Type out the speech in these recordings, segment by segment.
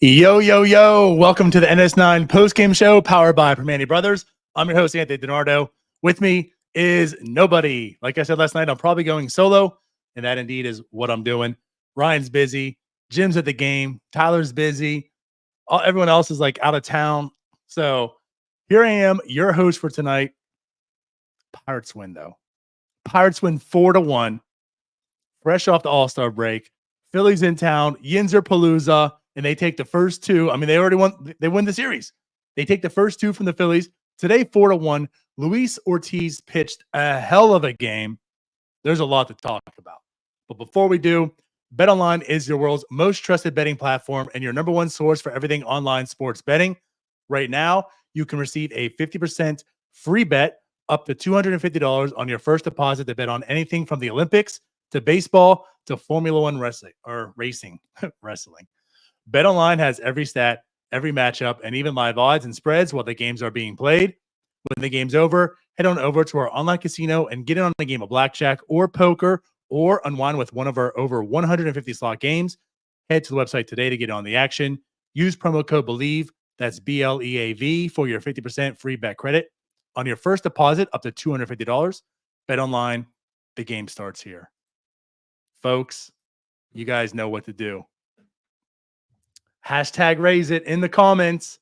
Yo, yo, yo. Welcome to the NS9 Postgame Show powered by Primanti Brothers. I'm your host, Anthony DiNardo. With me is nobody. Like I said last night, I'm probably going solo, and that indeed is what I'm doing. Ryan's busy. Jim's at the game. Tyler's busy. Everyone else is like out of town. So here I am, your host for tonight. Pirates win, though. Pirates win 4-1. Fresh off the All-Star break. Phillies in town. Yinzer Palooza. And they take the first two. I mean, they already won. They win the series. They take the first two from the Phillies. Today, 4-1. Luis Ortiz pitched a hell of a game. There's a lot to talk about. But before we do, BetOnline is your world's most trusted betting platform and your number one source for everything online sports betting. Right now, you can receive a 50% free bet up to $250 on your first deposit to bet on anything from the Olympics to baseball to Formula One racing. BetOnline has every stat, every matchup, and even live odds and spreads while the games are being played. When the game's over, head on over to our online casino and get in on a game of blackjack or poker or unwind with one of our over 150 slot games. Head to the website today to get on the action. Use promo code BELIEVE, that's BLEAV, for your 50% free bet credit on your first deposit up to $250. BetOnline, the game starts here. Folks, you guys know what to do. Hashtag raise it in the comments.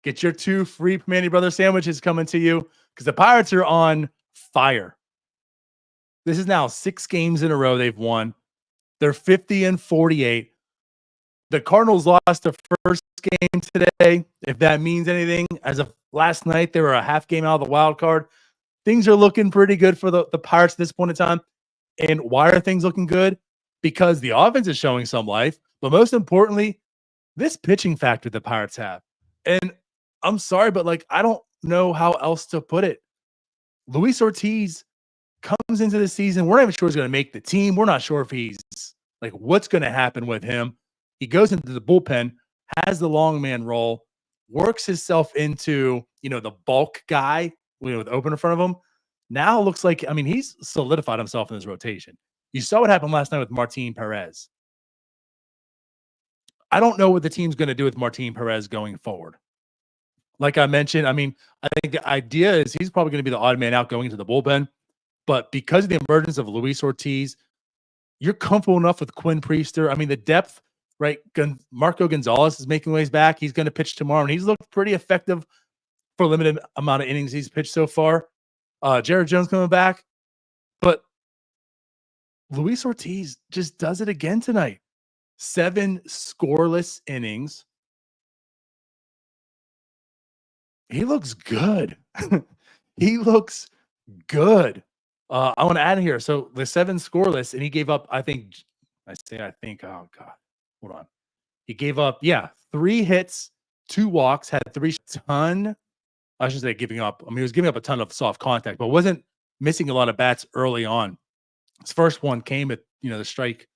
Get your 2 free Primanti Brothers sandwiches coming to you because the Pirates are on fire. This is now 6 games in a row they've won. They're 50-48. The Cardinals lost their first game today, if that means anything. As of last night, they were a half game out of the wild card. Things are looking pretty good for the Pirates at this point in time. And why are things looking good? Because the offense is showing some life, but most importantly, this pitching factor the Pirates have. And I'm sorry, but I don't know how else to put it. Luis Ortiz comes into the season. We're not even sure he's going to make the team. We're not sure if he's what's going to happen with him. He goes into the bullpen, has the long man role, works himself into, the bulk guy, with open in front of him. Now it looks like, he's solidified himself in this rotation. You saw what happened last night with Martin Perez. I don't know what the team's going to do with Martin Perez going forward. Like I mentioned, I think the idea is he's probably going to be the odd man out going into the bullpen. But because of the emergence of Luis Ortiz, you're comfortable enough with Quinn Priester. The depth, right? Marco Gonzalez is making ways back. He's going to pitch tomorrow, and he's looked pretty effective for a limited amount of innings he's pitched so far. Jared Jones coming back. But Luis Ortiz just does it again tonight. 7 scoreless innings. He looks good. He looks good. I want to add in here. So the 7 scoreless, and he gave up, oh God, hold on. He gave up, 3 hits, 2 walks, had 3 ton. I should say giving up. He was giving up a ton of soft contact, but wasn't missing a lot of bats early on. His first one came at, the strike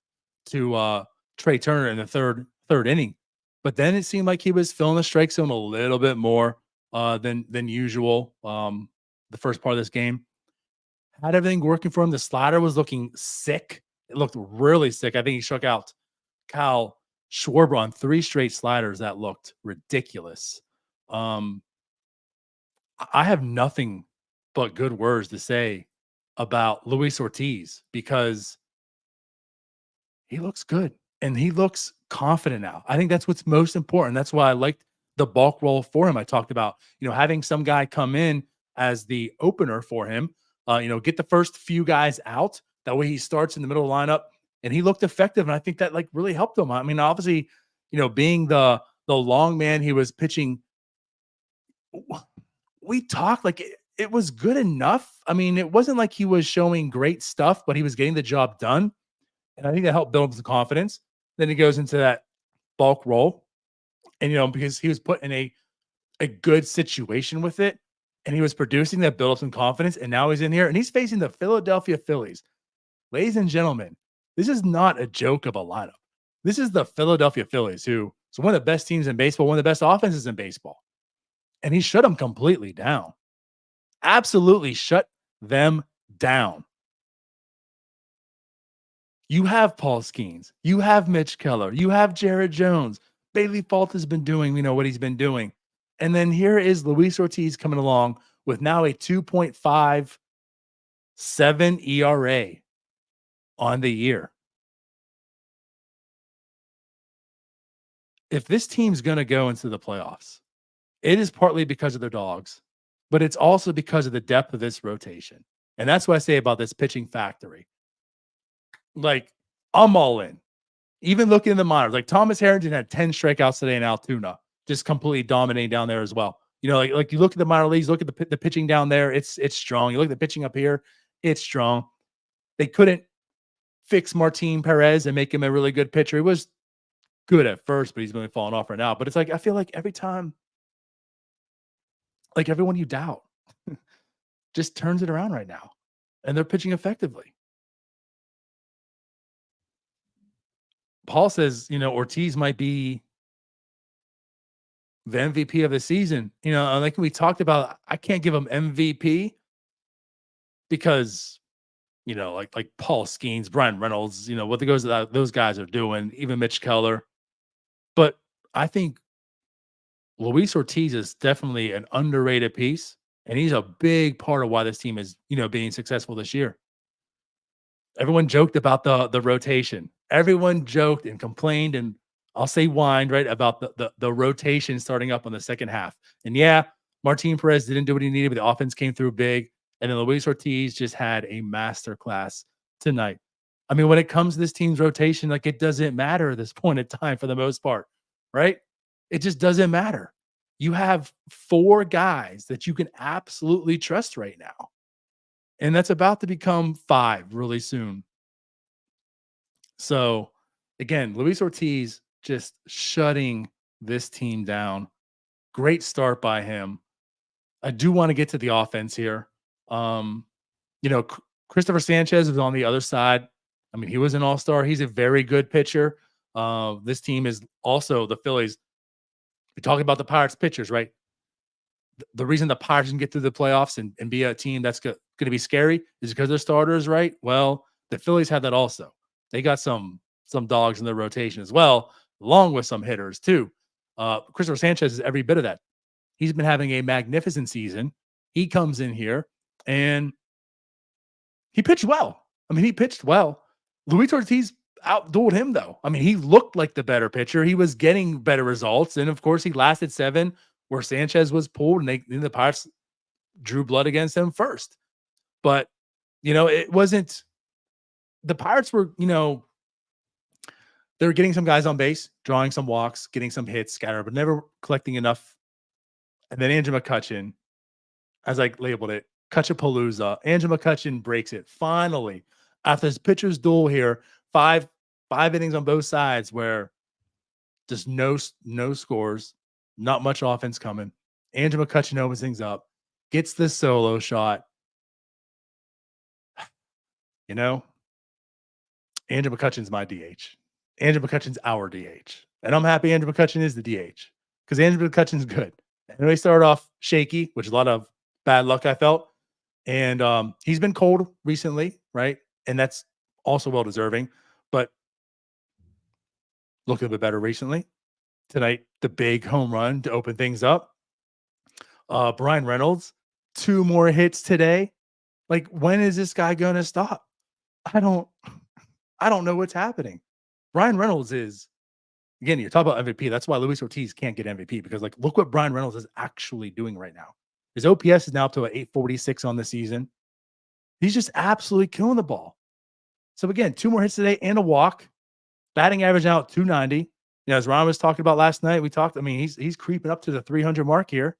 to Trey Turner in the third inning. But then it seemed like he was filling the strike zone a little bit more than usual. The first part of this game had everything working for him. The slider was looking sick. It looked really sick. I think he struck out Kyle Schwarber on 3 straight sliders. That looked ridiculous. I have nothing but good words to say about Luis Ortiz because he looks good. And he looks confident now. I think that's what's most important. That's why I liked the bulk role for him. I talked about, having some guy come in as the opener for him, get the first few guys out. That way he starts in the middle of the lineup, and he looked effective. And I think that really helped him. Obviously, being the long man he was pitching, we talked it was good enough. It wasn't like he was showing great stuff, but he was getting the job done. And I think that helped build some confidence. Then he goes into that bulk role. And, because he was put in a good situation with it, and he was producing that build up some confidence, and now he's in here, and he's facing the Philadelphia Phillies. Ladies and gentlemen, this is not a joke of a lineup. This is the Philadelphia Phillies, who is one of the best teams in baseball, one of the best offenses in baseball, and he shut them completely down. Absolutely shut them down. You have Paul Skeens. You have Mitch Keller. You have Jared Jones. Bailey Fault has been doing, what he's been doing. And then here is Luis Ortiz coming along with now a 2.57 ERA on the year. If this team's going to go into the playoffs, it is partly because of their dogs, but it's also because of the depth of this rotation. And that's what I say about this pitching factory. Like, I'm all in. Even looking in the minors, like Thomas Harrington had 10 strikeouts today in Altoona, just completely dominating down there as well. Like you look at the minor leagues, look at the pitching down there, it's strong. You look at the pitching up here, it's strong. They couldn't fix Martin Perez and make him a really good pitcher. He was good at first, but he's really falling off right now. But it's like, I feel like every time, like everyone you doubt just turns it around right now, and they're pitching effectively. Paul says, Ortiz might be the MVP of the season. Like we talked about, I can't give him MVP because, like Paul Skeens, Brian Reynolds, what those guys are doing, even Mitch Keller. But I think Luis Ortiz is definitely an underrated piece, and he's a big part of why this team is, being successful this year. Everyone joked about the rotation. Everyone joked and complained, and I'll say whined, right, about the rotation starting up on the second half. And yeah, Martin Perez didn't do what he needed, but the offense came through big. And then Luis Ortiz just had a masterclass tonight. I mean, when it comes to this team's rotation, like, it doesn't matter at this point in time for the most part, right? It just doesn't matter. You have 4 guys that you can absolutely trust right now. And that's about to become 5 really soon. So, again, Luis Ortiz just shutting this team down. Great start by him. I do want to get to the offense here. Christopher Sanchez was on the other side. I mean, he was an all-star. He's a very good pitcher. This team is also the Phillies. We're talking about the Pirates pitchers, right? The reason the Pirates can get through the playoffs and be a team that's going to be scary is because their starters, right? Well, the Phillies had that also. They got some dogs in their rotation as well, along with some hitters too. Christopher Sanchez is every bit of that. He's been having a magnificent season. He comes in here and he pitched well. I mean, he pitched well. Luis Ortiz outdueled him, though. I mean, he looked like the better pitcher. He was getting better results. And of course, he lasted 7 where Sanchez was pulled, and the Pirates drew blood against him first. But, it wasn't – the Pirates were, they were getting some guys on base, drawing some walks, getting some hits scattered, but never collecting enough. And then Andrew McCutchen, as I labeled it, Cutchapalooza. Andrew McCutchen breaks it finally after his pitcher's duel here. 5 innings on both sides where just no scores, not much offense coming. Andrew McCutchen opens things up, gets the solo shot. Andrew McCutchen's my DH. Andrew McCutchen's our DH. And I'm happy Andrew McCutchen is the DH because Andrew McCutchen's good. And he started off shaky, which is a lot of bad luck, I felt. And he's been cold recently, right? And that's also well-deserving. But looked a bit better recently. Tonight, the big home run to open things up. Brian Reynolds, 2 more hits today. Like, when is this guy going to stop? I don't know what's happening. Brian Reynolds is, again, you're talking about MVP. That's why Luis Ortiz can't get MVP, because, like, look what Brian Reynolds is actually doing right now. His OPS is now up to an 846 on the season. He's just absolutely killing the ball. So, again, 2 more hits today and a walk. Batting average out 290. As Ron was talking about last night, he's creeping up to the 300 mark here.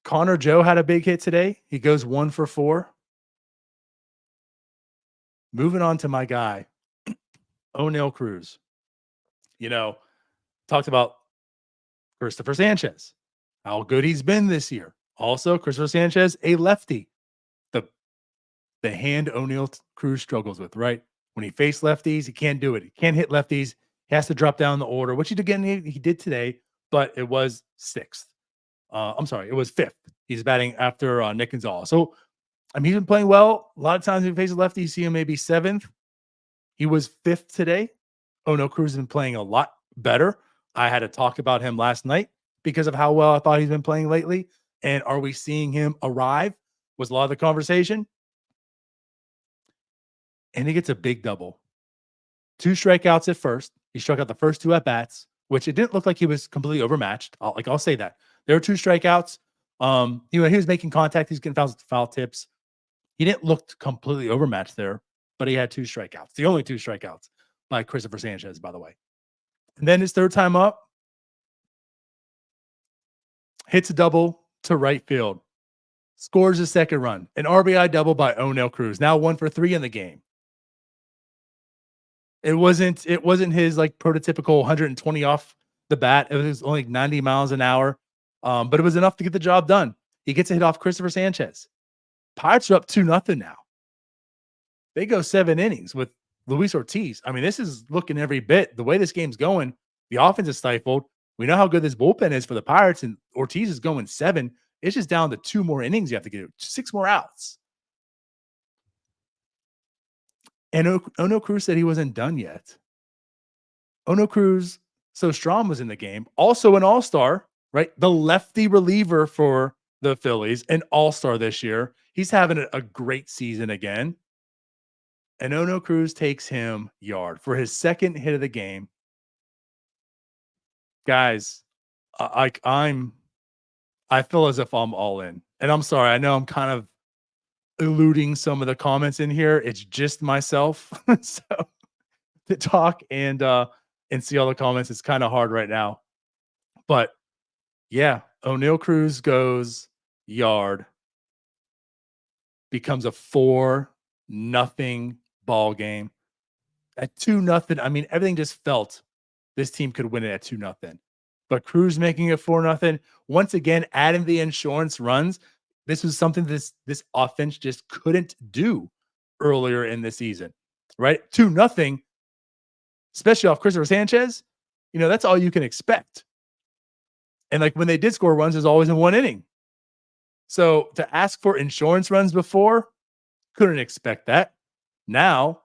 Connor Joe had a big hit today. He goes 1 for 4. Moving on to my guy, Oneil Cruz. You know, talked about Christopher Sanchez, how good he's been this year. Also, Christopher Sanchez, a lefty. The the hand Oneil Cruz struggles with, right? When he faced lefties, he can't do it. He can't hit lefties. He has to drop down the order, which he did today, but it was sixth. I'm sorry, it was fifth. He's batting after Nick Gonzalez. So I mean, he's been playing well. A lot of times when he faces lefty, you see him maybe seventh. He was fifth today. Oneil Cruz has been playing a lot better. I had to talk about him last night because of how well I thought he's been playing lately. And are we seeing him arrive? Was a lot of the conversation. And he gets a big double. 2 strikeouts at first. He struck out the first 2 at bats, which it didn't look like he was completely overmatched. I'll say that. There were 2 strikeouts. He was making contact. He's getting foul tips. He didn't look completely overmatched there, but he had 2 strikeouts. The only 2 strikeouts by Christopher Sanchez, by the way. And then his third time up, hits a double to right field, scores a second run, an RBI double by Oneil Cruz. Now 1 for 3 in the game. It wasn't his like prototypical 120 off the bat. It was only 90 miles an hour. But it was enough to get the job done. He gets a hit off Christopher Sanchez. Pirates are up 2-0 now. They go 7 innings with Luis Ortiz. I mean, this is looking every bit. The way this game's going, the offense is stifled. We know how good this bullpen is for the Pirates, and Ortiz is going 7. It's just down to 2 more innings you have to get, 6 more outs. And Oneil Cruz said he wasn't done yet. Oneil Cruz, so Strom was in the game, also an all-star, right? The lefty reliever for the Phillies, an all-star this year. He's having a great season again. And Oneil Cruz takes him yard for his second hit of the game. Guys, I feel as if I'm all in. And I'm sorry, I know I'm kind of eluding some of the comments in here. It's just myself. So to talk and see all the comments, it's kind of hard right now. But yeah, Oneil Cruz goes yard, becomes a 4-0 ball game. At 2-0, I mean, everything just felt this team could win it at 2-0. But Cruz making it 4-0. Once again, adding the insurance runs. This was something this offense just couldn't do earlier in the season, right? 2-0, especially off Christopher Sanchez. You know, that's all you can expect. And like when they did score runs, there's always in 1 inning. So to ask for insurance runs before, couldn't expect that. Now,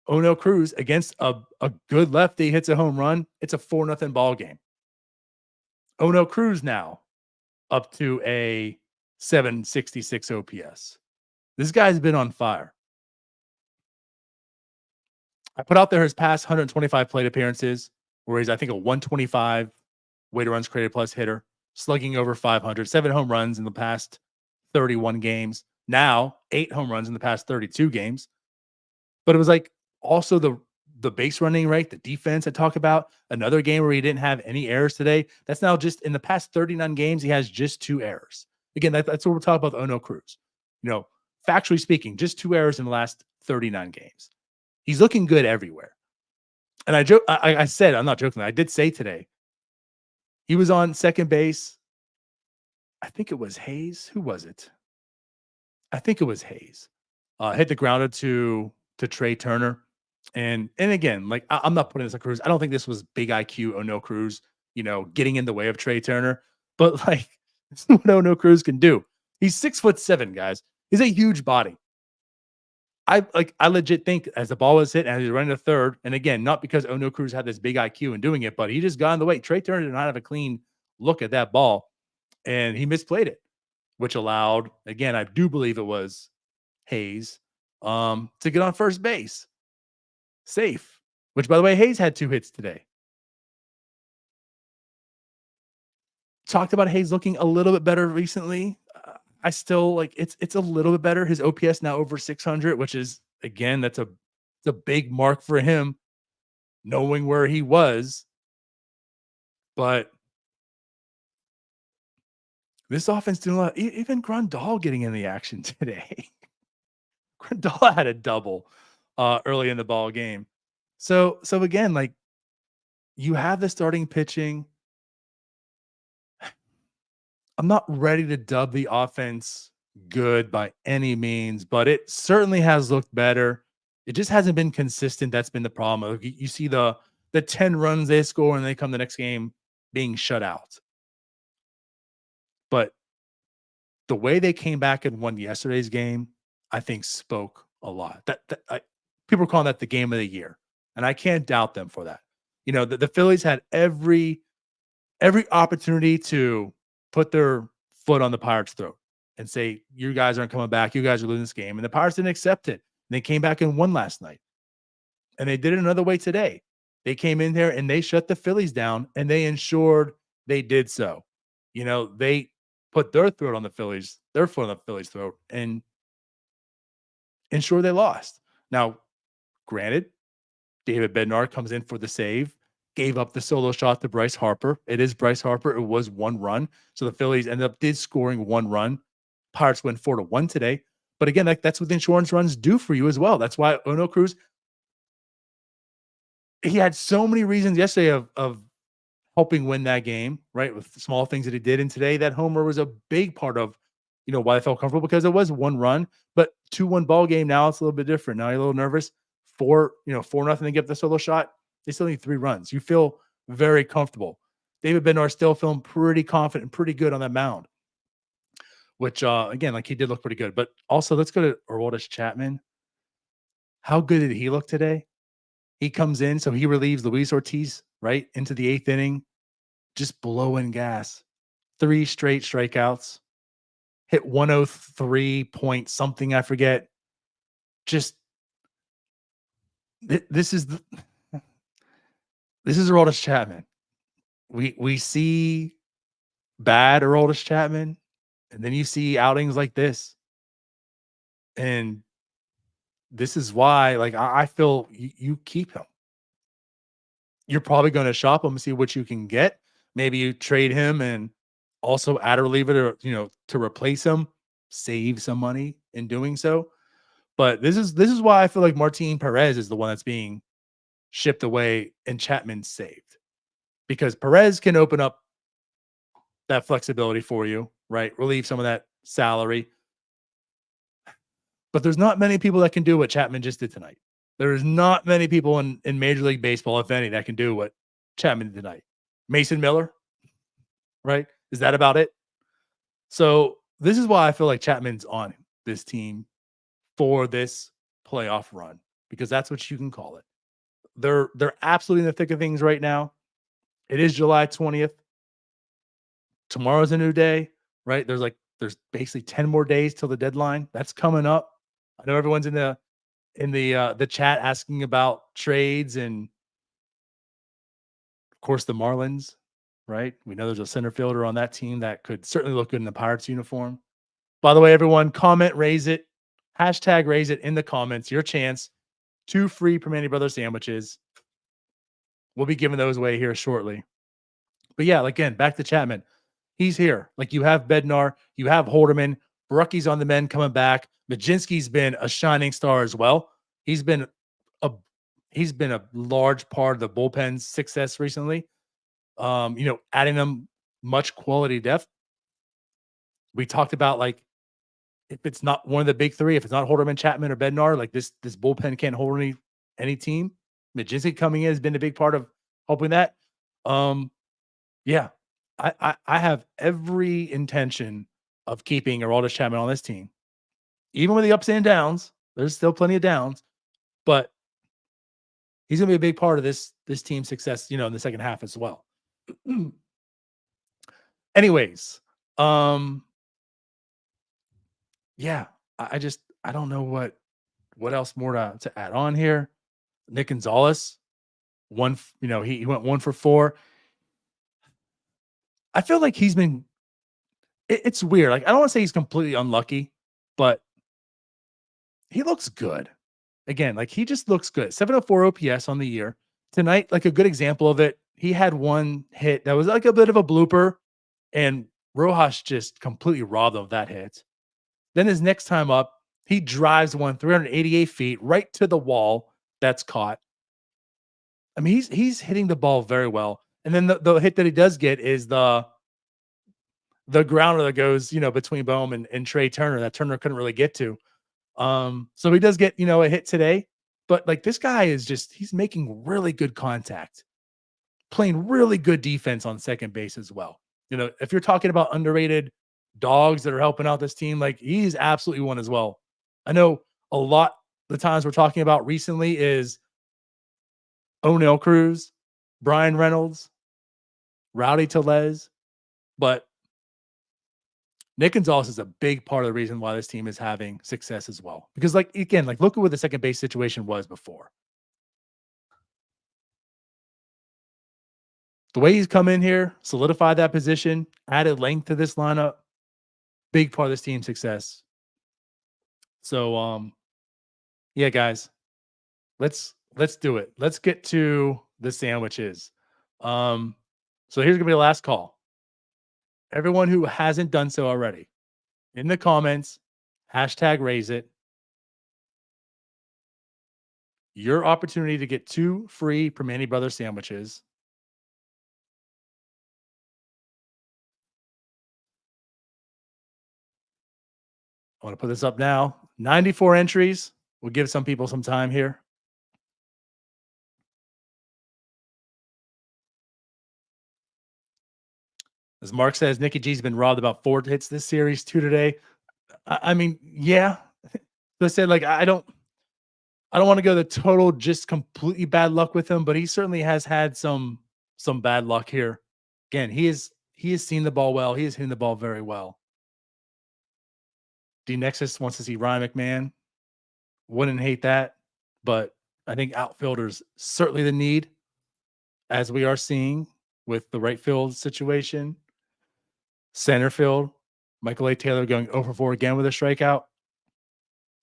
Oneil Cruz against a good lefty hits a home run. It's a 4-0 ball game. Oneil Cruz now up to a 766 OPS. This guy's been on fire. I put out there his past 125 plate appearances, where he's, I think, a 125 weighted runs created plus hitter, slugging over 500, 7 home runs in the past 31 games. Now, 8 home runs in the past 32 games. But it was like also the base running rate, the defense I talk about. Another game where he didn't have any errors today. That's now just in the past 39 games, he has just 2 errors. Again, that's what we're talking about with Oneil Cruz. You know, factually speaking, just 2 errors in the last 39 games. He's looking good everywhere. And I said, I'm not joking. I did say today, he was on second base. I think it was Hayes. Who was it? I think it was Hayes. Hit the grounder to Trey Turner. And again, like I'm not putting this on Cruz. I don't think this was big IQ Oneil Cruz, you know, getting in the way of Trey Turner. But like, this is what Oneil Cruz can do. He's 6'7", guys. He's a huge body. I legit think as the ball was hit and he was running to third, and again, not because Oneil Cruz had this big IQ in doing it, but he just got in the way. Trey Turner did not have a clean look at that ball, and he misplayed it, which allowed, again, I do believe it was Hayes, to get on first base. Safe. Which, by the way, Hayes had 2 hits today. Talked about Hayes looking a little bit better recently. I still like it's a little bit better. His OPS now over 600, which is, again, it's a big mark for him, knowing where he was. But this offense doing a lot. Even Grandal getting in the action today. Grandal had a double early in the ball game. So again, like you have the starting pitching. I'm not ready to dub the offense good by any means, but it certainly has looked better. It just hasn't been consistent. That's been the problem. You see the 10 runs they score and they come the next game being shut out. But the way they came back and won yesterday's game, I think spoke a lot. People are calling that the game of the year, and I can't doubt them for that. The Phillies had every opportunity to put their foot on the Pirates' throat and say, "You guys aren't coming back. You guys are losing this game," and the Pirates didn't accept it. And they came back and won last night, and they did it another way today. They came in there and they shut the Phillies down, and they ensured they did so. They put their foot on the Phillies' throat, and ensure they lost. Now, granted, David Bednar comes in for the save, gave up the solo shot to Bryce Harper. It is Bryce Harper. It was 1 run. So the Phillies ended up scoring 1 run. Pirates went 4-1 today. But again, that's what the insurance runs do for you as well. That's why Oneil Cruz, he had so many reasons yesterday of helping win that game, right? With the small things that he did. And today, that homer was a big part of, why I felt comfortable, because it was 1 run, but 2-1 ball game. Now it's a little bit different. Now you're a little nervous. 4-0 to get the solo shot. They still need 3 runs. You feel very comfortable. David Bednar still feeling pretty confident and pretty good on that mound, which, again, like, he did look pretty good. But also, let's go to Aroldis Chapman. How good did he look today? He comes in, so he relieves Luis Ortiz, right, into the 8th inning, just blowing gas. 3 straight strikeouts. Hit 103 point something, I forget. Just this is Aroldis Chapman. We see bad Aroldis Chapman, and then you see outings like this. And this is why, like, I feel you keep him. You're probably going to shop him and see what you can get. Maybe you trade him and also add a reliever to replace him, save some money in doing so. But this is why I feel like Martin Perez is the one that's being shipped away and Chapman saved, because Perez can open up that flexibility for you, right? Relieve some of that salary. But there's not many people that can do what Chapman just did tonight. There's not many people in Major League Baseball, if any, that can do what Chapman did tonight. Mason Miller, right? Is that about it? So this is why I feel like Chapman's on this team for this playoff run, because that's what you can call it. They're absolutely in the thick of things right now. It is July 20th. Tomorrow's a new day, right? There's basically 10 more days till the deadline. That's coming up. I know everyone's in the chat asking about trades, and of course the Marlins, right? We know there's a center fielder on that team that could certainly look good in the Pirates uniform. By the way, everyone, comment, raise it, hashtag raise it in the comments. Your chance. 2 free Primanti Brothers sandwiches. We'll be giving those away here shortly. But yeah, again, back to Chapman. He's here. Like, you have Bednar, you have Holderman, Barucki's on the mend coming back. Majinski's been a shining star as well. He's been a large part of the bullpen's success recently. Adding them much quality depth. We talked about, like, if it's not one of the big 3, if it's not Holderman, Chapman, or Bednar, like, this bullpen can't hold any team. Majinski coming in has been a big part of helping that. Yeah, I have every intention of keeping Aroldis Chapman on this team, even with the ups and downs. There's still plenty of downs, but he's gonna be a big part of this team's success, in the second half as well. Anyways, yeah, I don't know what else more to add on here. Nick Gonzalez, he went 1 for 4. I feel like he's been. It's weird. Like, I don't want to say he's completely unlucky, but he looks good. Again, like, he just looks good. 704 OPS on the year. Tonight, like, a good example of it, he had 1 hit that was like a bit of a blooper, and Rojas just completely robbed him of that hit. Then his next time up, he drives one 388 feet right to the wall. That's caught. I mean, he's hitting the ball very well. And then the hit that he does get is the grounder that goes, between Bohm and Trey Turner that Turner couldn't really get to. So he does get, a hit today, but like this guy is he's making really good contact, playing really good defense on second base as well. If you're talking about underrated dogs that are helping out this team, like he's absolutely one as well. I know a lot the times we're talking about recently is Oneil Cruz, Brian Reynolds, Rowdy Tellez, but Nick Gonzalez is a big part of the reason why this team is having success as well. Because look at what the second base situation was before. The way he's come in here, solidified that position, added length to this lineup, big part of this team's success. So, yeah, guys, let's do it. Let's get to the sandwiches. So here's gonna be the last call. Everyone who hasn't done so already, in the comments, #raise it. Your opportunity to get 2 free Primanti Brothers sandwiches. I want to put this up now. 94 entries. We'll give some people some time here. As Mark says, Nicky G's been robbed about 4 hits this series, 2 today. I mean, yeah. So I said, like, I don't want to go the total just completely bad luck with him, but he certainly has had some bad luck here. Again, he has seen the ball well. He is hitting the ball very well. D Nexus wants to see Ryan McMahon. Wouldn't hate that, but I think outfielders certainly the need, as we are seeing with the right field situation. Center field, Michael A. Taylor going 0 for 4 again with a strikeout.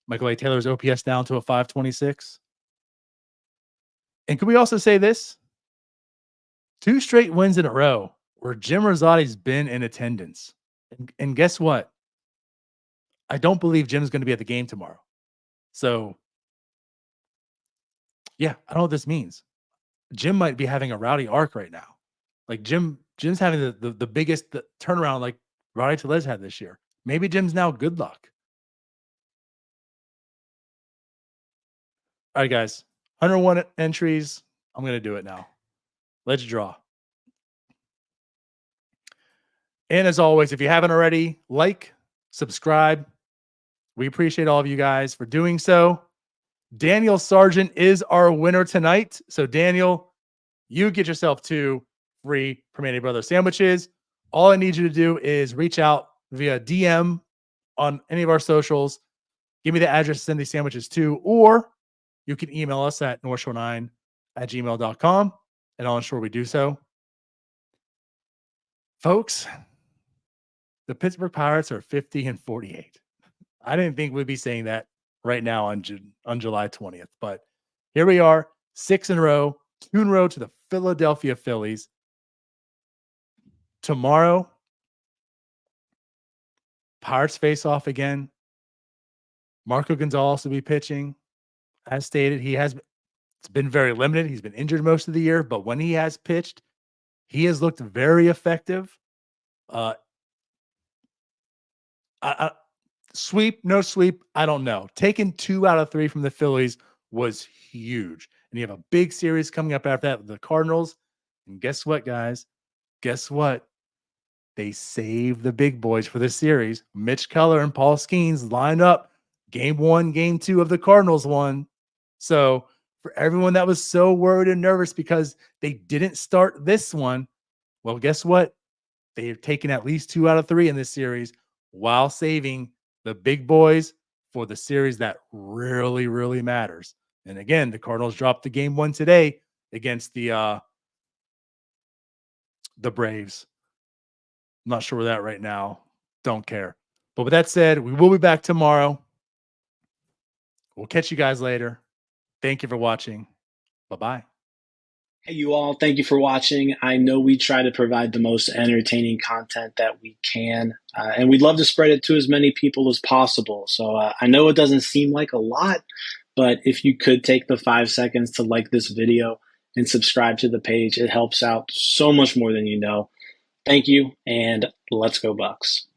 Michael A. Taylor's OPS down to a 526. And could we also say this? 2 straight wins in a row where Jim Rosati's been in attendance. And guess what? I don't believe Jim's going to be at the game tomorrow. So, yeah, I don't know what this means. Jim might be having a rowdy arc right now. Like Jim's having the biggest turnaround like Rowdy Tellez had this year. Maybe Jim's now good luck. All right, guys. 101 entries. I'm going to do it now. Let's draw. And as always, if you haven't already, like, subscribe. We appreciate all of you guys for doing so. Daniel Sargent is our winner tonight. So, Daniel, you get yourself 2 free Primanti Brothers sandwiches. All I need you to do is reach out via DM on any of our socials. Give me the address to send these sandwiches to, or you can email us at northshore9@gmail.com, and I'll ensure we do so. Folks, the Pittsburgh Pirates are 50-48. I didn't think we'd be saying that right now on July 20th, but here we are, 6 in a row, 2 in a row to the Philadelphia Phillies. Tomorrow, Pirates face off again. Marco Gonzalez will be pitching. As stated, it's been very limited. He's been injured most of the year, but when he has pitched, he has looked very effective. Sweep, no sweep, I don't know. Taking 2 out of 3 from the Phillies was huge. And you have a big series coming up after that with the Cardinals. And guess what, guys? Guess what? They saved the big boys for this series. Mitch Keller and Paul Skeens line up game 1, game 2 of the Cardinals one. So for everyone that was so worried and nervous because they didn't start this one, well, guess what? They've taken at least 2 out of 3 in this series while saving the big boys for the series that really, really matters. And again, the Cardinals dropped the game 1 today against the Braves. I'm not sure where that right now. Don't care. But with that said, we will be back tomorrow. We'll catch you guys later. Thank you for watching. Bye-bye. Hey, you all. Thank you for watching. I know we try to provide the most entertaining content that we can, and we'd love to spread it to as many people as possible. So I know it doesn't seem like a lot, but if you could take the 5 seconds to like this video and subscribe to the page. It helps out so much more than you know. Thank you, and let's go Bucks.